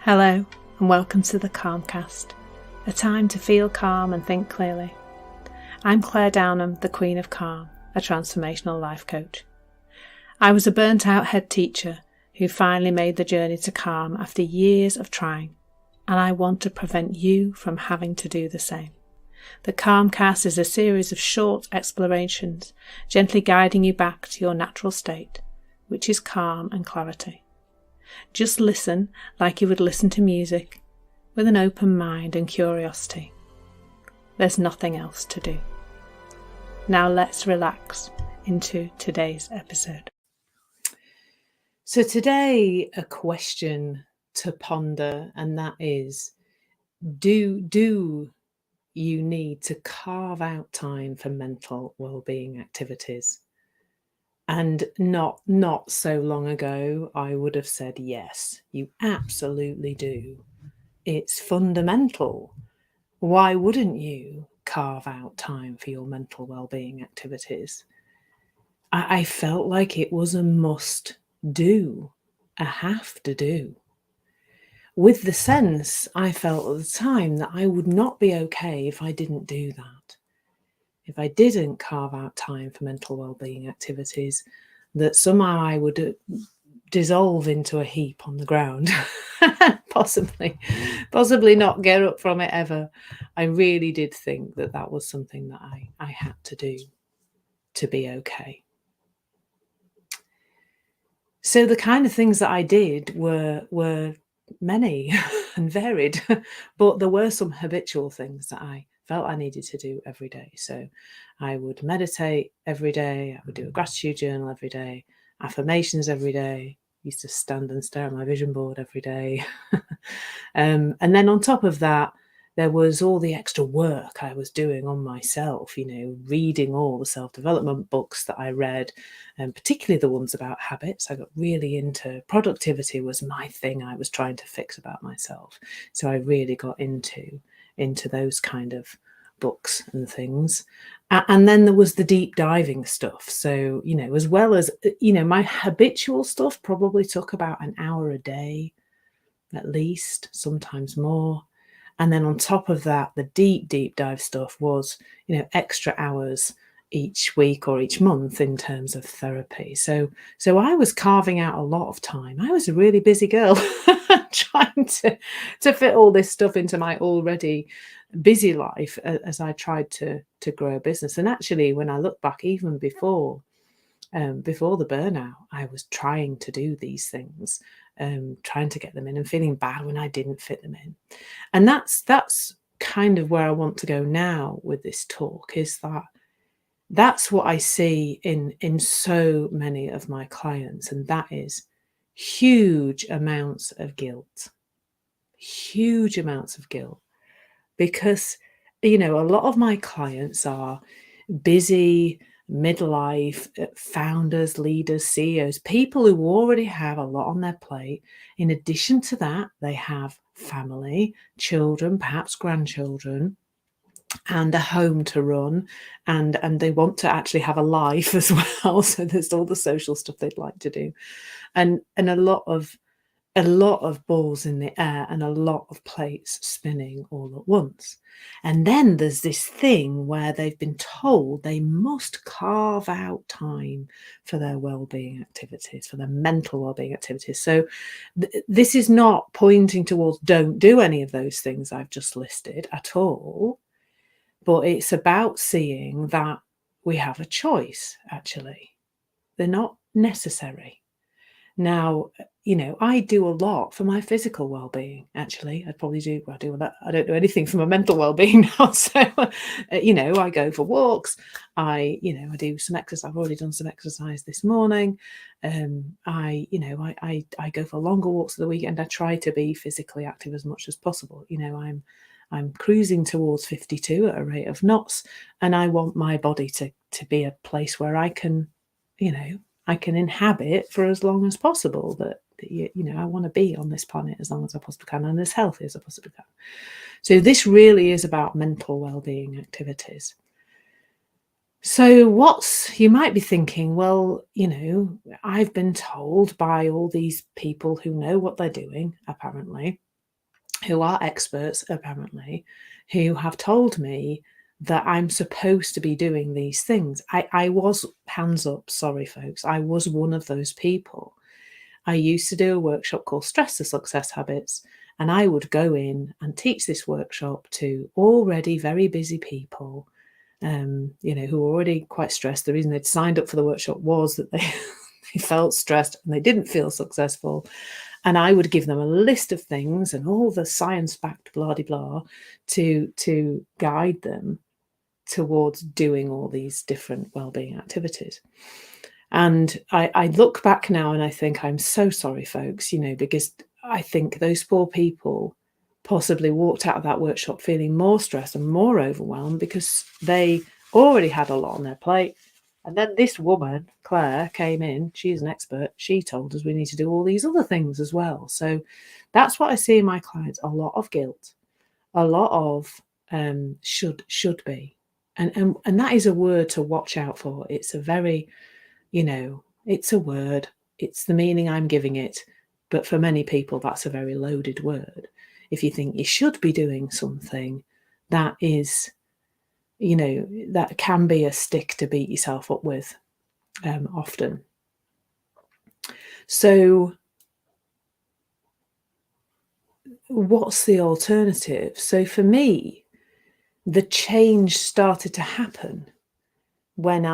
Hello and welcome to the Calmcast, a time to feel calm and think clearly. I'm Claire Downham, the Queen of Calm, a transformational life coach. I was a burnt out head teacher who finally made the journey to calm after years of trying, and I want to prevent you from having to do the same. The Calmcast is a series of short explorations, gently guiding you back to your natural state, which is calm and clarity. Just listen like you would listen to music, with an open mind and curiosity. There's nothing else to do. Now let's relax into today's episode. So today, a question to ponder, and that is, do you need to carve out time for mental well-being activities? And not so long ago, I would have said, yes, you absolutely do. It's fundamental. Why wouldn't you carve out time for your mental well-being activities? I felt like it was a must do, a have to do. With the sense I felt at the time that I would not be okay if I didn't do that. If I didn't carve out time for mental well-being activities, that somehow I would dissolve into a heap on the ground, possibly not get up from it ever. I really did think that that was something that I had to do to be okay. So the kind of things that I did were many and varied, but there were some habitual things that I felt I needed to do every day. So I would meditate every day. I would do a gratitude journal every day, affirmations every day. Used to stand and stare at my vision board every day. And then on top of that, there was all the extra work I was doing on myself, reading all the self-development books that I read, and particularly the ones about habits. I got really into productivity was my thing I was trying to fix about myself. So I really got into those kind of books and things. And then there was the deep diving stuff. So, as well as, my habitual stuff probably took about an hour a day, at least, sometimes more. And then on top of that, the deep dive stuff was, extra hours each week or each month in terms of therapy. So I was carving out a lot of time. I was a really busy girl trying to fit all this stuff into my already busy life as I tried to grow a business. And actually, when I look back, even before the burnout, I was trying to do these things, trying to get them in and feeling bad when I didn't fit them in. And that's kind of where I want to go now with this talk, is that's what I see in so many of my clients, and that is huge amounts of guilt. Huge amounts of guilt. Because, a lot of my clients are busy, midlife founders, leaders, CEOs, people who already have a lot on their plate. In addition to that, they have family, children, perhaps grandchildren, and a home to run, and they want to actually have a life as well. So there's all the social stuff they'd like to do, and a lot of balls in the air and a lot of plates spinning all at once. And then there's this thing where they've been told they must carve out time for their well-being activities, for their mental well-being activities. So this is not pointing towards don't do any of those things I've just listed at all, but it's about seeing that we have a choice, actually. They're not necessary. Now, I do a lot for my physical well-being, actually. I do that. I don't do anything for my mental well-being now. So, I go for walks. I do some exercise. I've already done some exercise this morning. I go for longer walks of the weekend. I try to be physically active as much as possible. I'm cruising towards 52 at a rate of knots, and I want my body to be a place where I can, I can inhabit for as long as possible. That I want to be on this planet as long as I possibly can, and as healthy as I possibly can. So this really is about mental well-being activities. So you might be thinking, well, I've been told by all these people who know what they're doing, apparently, who are experts apparently, who have told me that I'm supposed to be doing these things. I was, hands up, sorry folks, I was one of those people. I used to do a workshop called Stress to Success Habits, and I would go in and teach this workshop to already very busy people, who were already quite stressed. The reason they'd signed up for the workshop was that they, they felt stressed and they didn't feel successful. And I would give them a list of things and all the science-backed blah de blah to guide them towards doing all these different wellbeing activities. And I look back now and I think I'm so sorry, folks, because I think those poor people possibly walked out of that workshop feeling more stressed and more overwhelmed because they already had a lot on their plate. And then this woman, Claire, came in. She's an expert. She told us we need to do all these other things as well. So that's what I see in my clients, a lot of guilt, a lot of should be. And that is a word to watch out for. It's a very, it's a word. It's the meaning I'm giving it. But for many people, that's a very loaded word. If you think you should be doing something, that is, that can be a stick to beat yourself up with often. So what's the alternative? So for me, the change started to happen when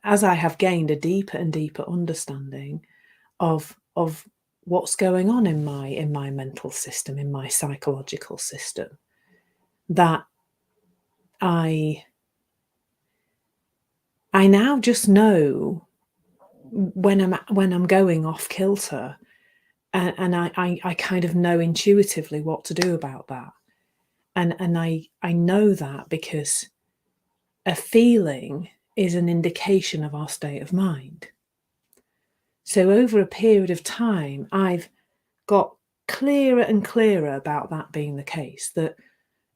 as I have gained a deeper and deeper understanding of what's going on in my mental system, in my psychological system, that I now just know when I'm going off kilter, and I kind of know intuitively what to do about that, and I know that because a feeling is an indication of our state of mind. So over a period of time, I've got clearer and clearer about that being the case, that,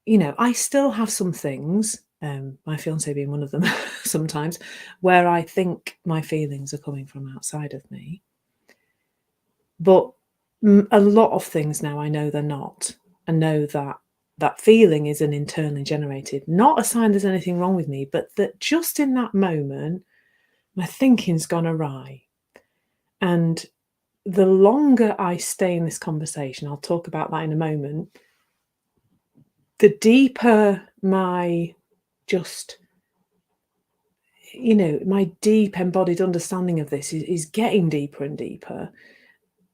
I still have some things, my fiance being one of them sometimes, where I think my feelings are coming from outside of me. But a lot of things now I know they're not. I know that feeling is an internally generated, not a sign there's anything wrong with me, but that just in that moment, my thinking's gone awry. And the longer I stay in this conversation, I'll talk about that in a moment, the deeper my my deep embodied understanding of this is getting deeper and deeper.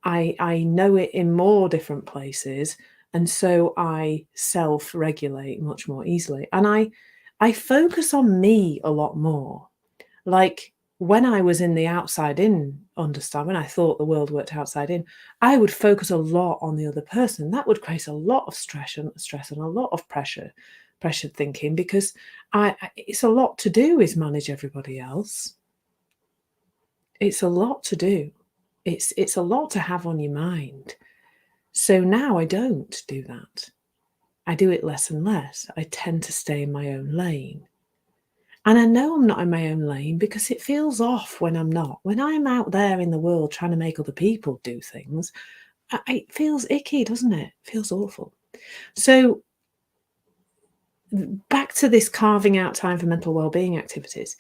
I know it in more different places, and so I self-regulate much more easily. And I focus on me a lot more. Like when I was in the outside in when I thought the world worked outside in, I would focus a lot on the other person. That would create a lot of stress and a lot of pressured thinking, because it's a lot to do is manage everybody else. It's a lot to do. It's a lot to have on your mind. So now I don't do that. I do it less and less. I tend to stay in my own lane. And I know I'm not in my own lane because it feels off when I'm not. When I'm out there in the world trying to make other people do things, it feels icky, doesn't it? It feels awful. So back to this carving out time for mental well-being activities.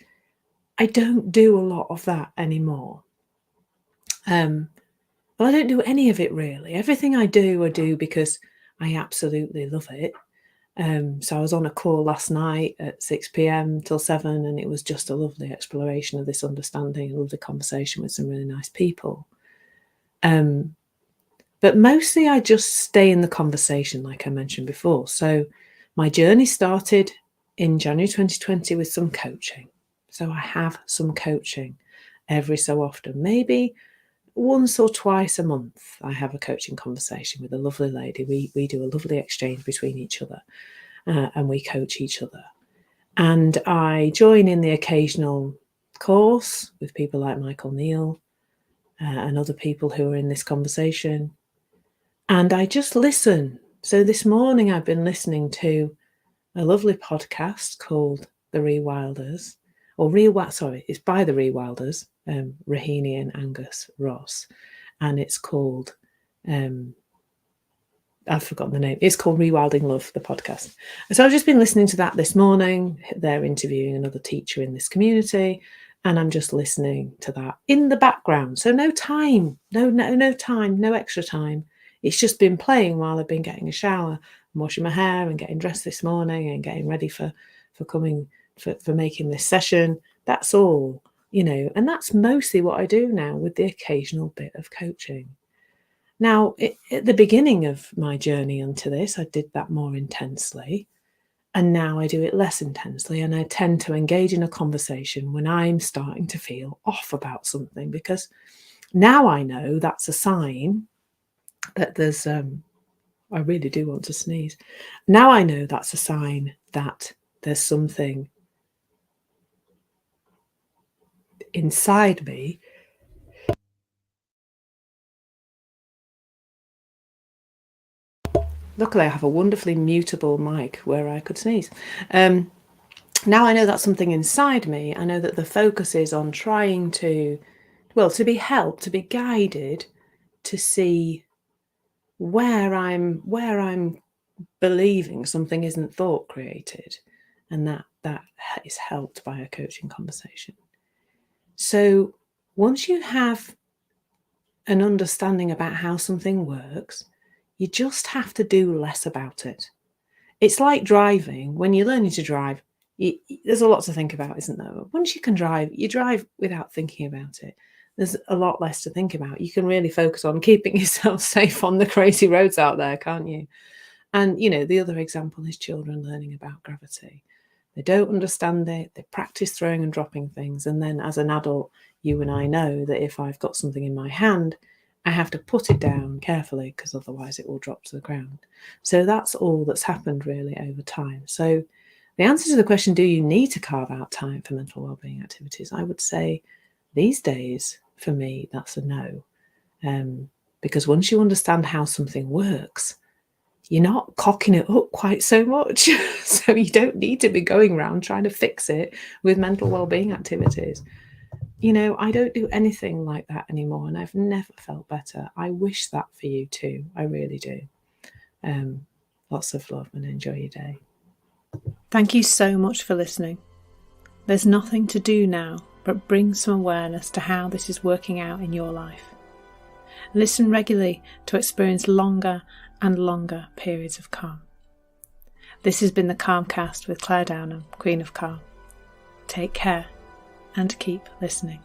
I don't do a lot of that anymore. Well, I don't do any of it really. Everything I do because I absolutely love it. So I was on a call last night at 6 p.m. till 7, and it was just a lovely exploration of this understanding, a lovely conversation with some really nice people. But mostly I just stay in the conversation, like I mentioned before. So my journey started in January 2020 with some coaching. So I have some coaching every so often, maybe once or twice a month. I have a coaching conversation with a lovely lady. We do a lovely exchange between each other, and we coach each other. And I join in the occasional course with people like Michael Neal and other people who are in this conversation. And I just listen. So this morning I've been listening to a lovely podcast called The Rewilders, it's by The Rewilders, Rahini and Angus Ross, and it's called I've forgotten the name. It's called Rewilding Love, the podcast. So I've just been listening to that this morning. They're interviewing another teacher in this community, and I'm just listening to that in the background. So no time, no time, no extra time. It's just been playing while I've been getting a shower and washing my hair and getting dressed this morning and getting ready for coming for making this session. That's all, and that's mostly what I do now, with the occasional bit of coaching. Now, at the beginning of my journey onto this, I did that more intensely, and now I do it less intensely, and I tend to engage in a conversation when I'm starting to feel off about something, because now I know that's a sign that there's I really do want to sneeze. Now I know that's a sign that there's something inside me. Luckily, I have a wonderfully mutable mic where I could sneeze. Now I know that's something inside me. I know that the focus is on trying to be helped, to be guided, to see where I'm believing something isn't thought created, and that is helped by a coaching conversation. So once you have an understanding about how something works, you just have to do less about it. It's like driving. When you're learning to drive, there's a lot to think about, isn't there? Once you can drive, you drive without thinking about it. There's a lot less to think about. You can really focus on keeping yourself safe on the crazy roads out there, can't you? And, the other example is children learning about gravity. They don't understand it. They practice throwing and dropping things. And then as an adult, you and I know that if I've got something in my hand, I have to put it down carefully, because otherwise it will drop to the ground. So that's all that's happened really over time. So the answer to the question, do you need to carve out time for mental wellbeing activities? I would say these days, for me, that's a no. Because once you understand how something works, you're not cocking it up quite so much. So you don't need to be going around trying to fix it with mental wellbeing activities. I don't do anything like that anymore, and I've never felt better. I wish that for you too. I really do. Lots of love, and enjoy your day. Thank you so much for listening. There's nothing to do now but bring some awareness to how this is working out in your life. Listen regularly to experience longer and longer periods of calm. This has been the Calmcast with Claire Downham, Queen of Calm. Take care and keep listening.